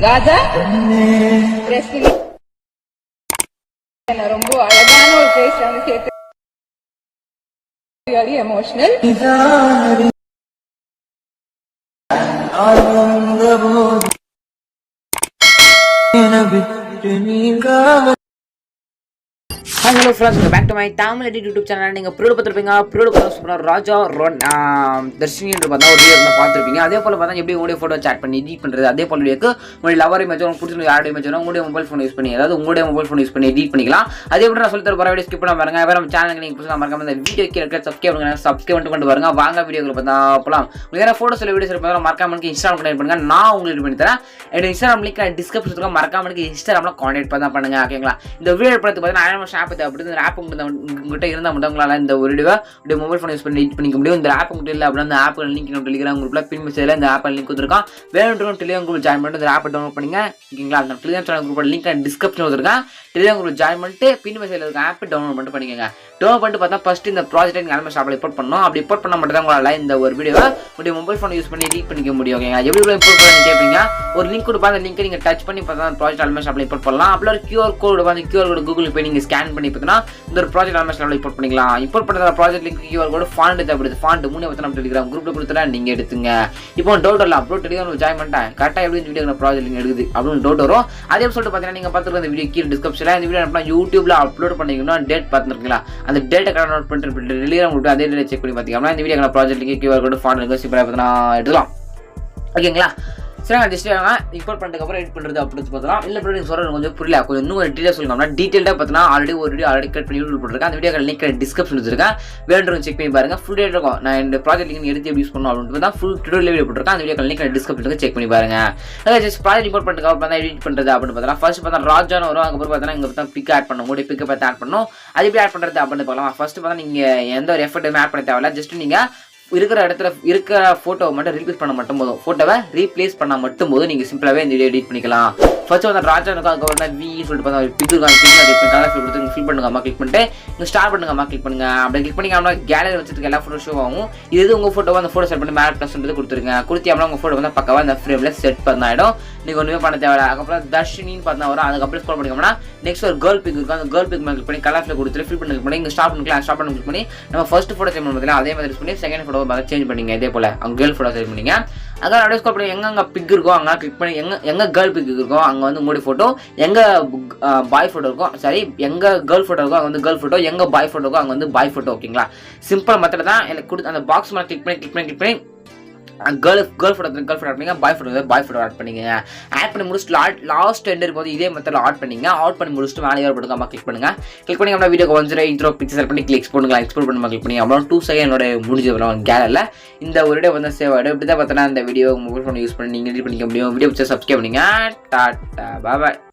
ராஜா ரொம்ப அழகான ஒரு பேஸ் கேட்டு emotional hello friends, back to my Tamil edit YouTube channel. நீங்கள் ப்ரோடு பார்த்துருப்பீங்க. ப்ரோடு பார்த்து ராஜா தர்ஷினின்ற பார்த்தா ஒரு வீடியோ இருந்தால் பார்த்துருப்பீங்க. அதே போல் பார்த்தா எப்படி உங்களுடைய ஃபோட்டோ சேட் பண்ணி எடிட் பண்ணுறது, அதே போல் வீடியோக்கு உங்களுடைய லவர் இமேஜ் உங்களுக்கு பிடிச்ச யாருடைய இமேஜ் உங்களுடைய மொபைல் ஃபோன் யூஸ் பண்ணி, அதாவது உங்களுடைய மொபைல் ஃபோன் யூஸ் பண்ணி எடிட் பண்ணிக்கலாம். அதே போல் நான் சொல்லி தர வீடியோ ஸ்கிப் பண்ண பாருங்க. வேறு நம்ம சேனலுக்கு நீங்கள் புதுசாக மறக்காம இந்த வீடியோ கீழே சப்ஸ்கிரைப் பண்ணிட்டு பாருங்க. வாங்க வீடியோவில் பார்த்தா போகலாம். உங்களுக்கு வேறு ஃபோட்டோஸ் வீடியோஸ் இருப்பாங்க மறக்காம இன்ஸ்டாகிராம் கனெக்ட் பண்ணுங்க. நான் உங்களுக்கு பண்ணி தரேன். என்னோட இன்ஸ்டாகிராம் லிங்க் டிஸ்கிரிப்ஷனுக்கு மறக்காம இன்ஸ்டாகிராமில் கான்டாக்ட் பண்ண பண்ணுங்க. ஓகேங்களா? இந்த வீடியோ படத்துக்கு பார்த்தீங்கன்னா ஆப் தேவைப்படுது. இந்த ஆப் உங்கள்கிட்ட இருந்தால் மட்டும் உங்களால் இந்த ஒரு வீடியோ மொபைல் ஃபோன் யூஸ் பண்ணி எடிட் பண்ணிக்க முடியும். இந்த ஆப் உங்கள்கிட்ட இல்லை அப்படின்னா அந்த ஆப் லிங்க் டெலிகிராம் குரூப்பில் பின் மெசேஜில் இந்த ஆப் லிங்க் கொடுத்துருக்கான். வேணும் டெலிகிராம் குரூப் ஜாயின் பண்ணிட்டு இந்த ஆப்பை டவுன்லோட் பண்ணிங்க. ஓகேங்களா? அந்த டெலிகிராம் சேனல் குரூப்போட லிங்க் டிஸ்கிரிப்ஷன் கொடுத்துருக்கேன். டெலிகிராம் குரூப் ஜாயின் பண்ணிட்டு பின் மெசேஜில் இருக்க ஆப் டவுன்லோட் பண்ணிட்டு பண்ணிக்கோங்க. டவுன்லோட் பண்ணிட்டு பார்த்தா ஃபர்ஸ்ட் இந்த ப்ராஜெக்ட் நீங்கள் அலமேஷ் ஆப்பில் இம்போர்ட் பண்ணணும். அப்படி இம்போர்ட் பண்ண மட்டும் தான் உங்களால் இந்த ஒரு வீடியோவை உங்களுடைய மொபைல் ஃபோன் யூஸ் பண்ணி எடிட் பண்ணிக்க முடியும். ஓகேங்க? எப்படி இம்போர்ட் பண்ணி கேட்பீங்க? ஒரு லிங்க் கொடுப்பா, அந்த லிங்க் நீங்கள் டச் பண்ணி பார்த்தா ப்ராஜெக்ட் அலமேஷ் ஆப்பில் இம்போர்ட் பண்ணலாம். அப்படி ஒரு கியூஆர் கோடு வந்து கியூஆர் கோடு கூகுள் போய் நீங்கள் ஸ்கேன் பண்ணி பார்த்தீங்கன்னா இந்த ஒரு ப்ராஜெக்ட் அலமேஷ் ஆப்பில் இம்போர்ட் பண்ணிக்கலாம். இம்போர்ட் பண்ணுற project link QR code font தேவைப்படுது. ஃபாண்ட் 3 பற்றி நம்ம டெலிகிராம் குரூப்பில் கொடுத்துட்டா நீங்கள் எடுத்துங்க. இப்போ டவுட் வரலாம், அப்புறம் டெலிகிராம் ஜாயின் பண்ணிட்டேன் கரெக்டாக எப்படி வீடியோ ப்ராஜெக்ட் லிங்க் எடுக்குது அப்படின்னு டவுட் வரும். அதே சொல்லிட்டு பார்த்தீங்கன்னா நீங்கள் பார்த்துருக்க இந்த வீடியோ கீழே டிஸ்கிரிப்ஷனில் இந்த வீடியோ யூடியூப்ல அப்லோட் பண்ணிங்கன்னா டேட் பார்த்துருக்கீங்களா? அந்த டேட்டை கரெக்டாக நோட் பண்ணிட்டு டெலிகிராம் குரூப் அதே டேட்டை செக் பண்ணி பார்த்தீங்கன்னா இந்த video project link QR code font link சிம்பிளாக பார்த்தீங்கன்னா எடுக்கலாம். ஓகேங்களா? சரி, நான் ஜஸ்ட் இம்போர்ட் பண்ணுறதுக்கப்புறம் எடிட் பண்ணுறது அப்படின்னு பார்த்தலாம். இல்லை நீங்கள் சொல்கிறது கொஞ்சம் புரியல, கொஞ்சம் இன்னும் ஒரு டீட்டெயில் சொல்லணும்னா டீட்டெயிலாக பார்த்தீங்கன்னா ஆல்ரெடி ஒரு வீடியோ ஆல்ரெடி கட் பண்ணி யூடியூப் போட்டுருக்கேன். அந்த வீடியோ லிங்க் டிஸ்கிரிப்ஷன் வச்சிருக்கேன். வேணும் செக் பண்ணி பாருங்க. ஃபுல் டேட் இருக்கும். நான் இந்த ப்ராஜெக்ட் லிங்க் எடுத்து எப்படி யூஸ் பண்ணணும் அப்படின்னு தான் ஃபுல் டுடோரியல் வீடியோ போட்டுருக்கேன். அந்த வீடியோ லிங்க் டிஸ்கிரிப்ஷனுக்கு செக் பண்ணி பாருங்க. ஜஸ்ட் ப்ராஜெக்ட் இம்போர்ட் பண்ணுறதுக்கு பார்த்தா எடிட் பண்ணுறது அப்படின்னு பார்த்தா ஃபர்ஸ்ட் பார்த்தா ராஜான்னு வரும். அதுக்கப்புறம் பார்த்தா இங்கே பார்த்தா பிக் ஆட் பண்ணணும். உங்களுடைய பிக்கை பார்த்து ஆட் பண்ணணும். அது எப்படி ஆட் பண்ணுறது அப்படின்னு பார்க்கலாம். ஃபர்ஸ்ட் பார்த்தா நீங்கள் எந்த ஒரு எஃபர்ட்டுமே ஆட் பண்ண தேவையில்ல. ஜஸ்ட் நீங்கள் இருக்கிற இடத்துல இருக்கிற ஃபோட்டோவை மட்டும் ரீப்ளேஸ் பண்ண மட்டும் போதும். ஃபோட்டோவை ரீப்ளேஸ் பண்ண மட்டும் போதும். நீங்கள் சிம்பிளாகவே இந்த வீடியோ எடிட் பண்ணிக்கலாம். ஃபர்ஸ்ட் வந்து ராஜானுக்கு அதுக்கப்புறம் வி சொல்லிட்டு பார்த்தா பிக் கொடுத்து ஃபில் பண்ணுங்க. கிளிக் பண்ணிட்டு நீங்கள் ஸ்டார்ட் பண்ணுங்க. கிளிக் பண்ணுங்க. அப்படி கிளிக் பண்ணிங்கன்னா கேலரி வச்சுட்டு எல்லா ஃபோட்டோ ஷோ ஆகும். இது உங்கள் ஃபோட்டோ அந்த ஃபோட்டோ செட் பண்ணி மேலே ப்ளஸ் கொடுத்துருங்க. கொடுத்தியாமல் உங்கள் ஃபோட்டோ வந்து பக்கவாக அந்த ஃப்ரேமில் செட் பண்ணாயிடும். நீங்கள் ஒன்றுமே பண்ண தேவை. அதுக்கப்புறம் தர்ஷினின்னு பார்த்தா வரும். அதுக்கப்புறம் ஸ்க்ரோல் பண்ணிக்கோம்னா நெக்ஸ்ட் ஒரு கேர்ள் பிக் இருக்கும். அந்த கேர்ள் பிக் கிளிக் பண்ணி கலர்ஸில் கொடுத்துட்டு ஃபில் பண்ணி பண்ணி இங்கே ஸ்டார்ட் பண்ணிக்கலாம். ஸ்டார்ட் பண்ணி கிளிக் பண்ணி நம்ம ஃபர்ஸ்ட் ஃபோட்டோ சேஞ்ச் பண்ணி அதே மாதிரி பண்ணி செகண்ட் ஃபோட்டோ பார்த்து சேஞ்ச் பண்ணிங்க. இதே போல் அவங்க கேர்ள் ஃபோட்டோ சேஞ்ச் பண்ணிங்க. அங்கே அப்படியே ஸ்க்ரோல் பண்ணி எங்கே பிக் இருக்கோ அங்கே கிளிக் பண்ணி எங்கே கேர்ள் பிக் இருக்கும் அங்கே வந்து உங்களுடைய ஃபோட்டோ, எங்கே பாய் ஃபோட்டோ இருக்கும் சரி எங்கே கேர்ள் ஃபோட்டோ இருக்கோ அங்கே வந்து கேர்ள் ஃபோட்டோ, எங்கே பாய் ஃபோட்டோ இருக்கோ அங்கே வந்து பாய் ஃபோட்டோ. ஓகேங்களா? சிம்பிள் மெத்தட் தான். எனக்கு கொடுத்து அந்த பாக்ஸ் மேலே கிளிக் பண்ணி கேர்ள் ஃபோட்டோ ஆட் பண்ணிங்க. பாய் ஃபோட்டோ ஆட் பண்ணிங்க. ஆட் பண்ணி முடிச்சுட்டு லாஸ்ட் எண்ட் இருக்கும்போது இதே மெத்தடில் ஆட் பண்ணிங்க. ஆட் பண்ணி முடிச்சுட்டு மேலே ஏர் போட்டுக்காம கிளிக் பண்ணுங்க. கிளிக் பண்ணி அப்படியே வீடியோ கொஞ்சம் இன்ட்ரோ பிக்சர் செலக்ட் பண்ணி கிளிக் பண்ணுங்க. எக்ஸ்போர்ட் பண்ணி கிளிக் பண்ணி அப்புறம் 2 செகண்டோட முடிஞ்சு வரும் கேலரியில். இந்த ஒரு வீடியோ வந்து சேவ் ஆகிடும். இப்படி தான் பார்த்தோன்னா இந்த வீடியோ மொபைல் ஃபோன் யூஸ் பண்ணி நீங்கள் எடிட் பண்ணிக்க முடியும். வீடியோ பிடிச்சா சப்ஸ்கிரைப் பண்ணுங்க. டாட்டா பாய்.